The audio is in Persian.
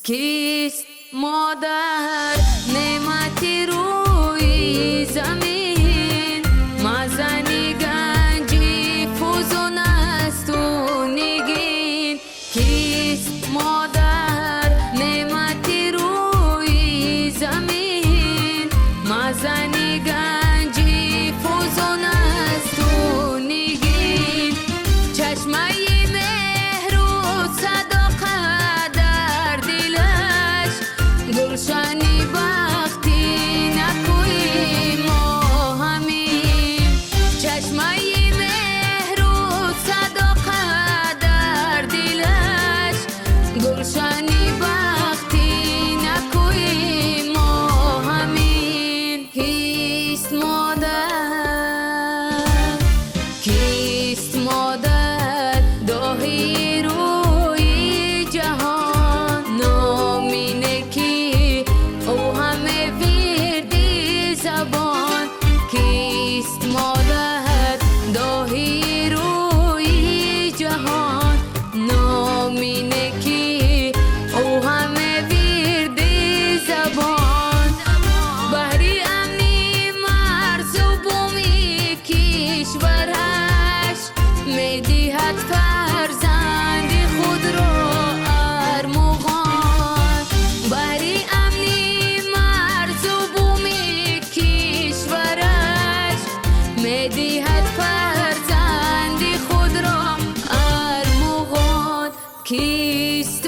کیست مادر نعمتی روی زمین مزنی گنجی فوزون است و نگین کیست مادر نعمتی روی زمین مزنی گنجی فوزون است و نگین چشمه گلشنی بختی نکوی ما همین چشمه مهر و صداقت در دلش گلشنی بختی نکوی ما همین کیست مادر داهی روی جهان نامینه کیست مادر داهی روی جهان نامینه کی او همه ورد زبان بحری امنی مرز و بومی کشورش میدهد فرزند خود را ارمغان بحری امنی مرز و بومی کشورش میدهد فرزند خود را ارمغان کیست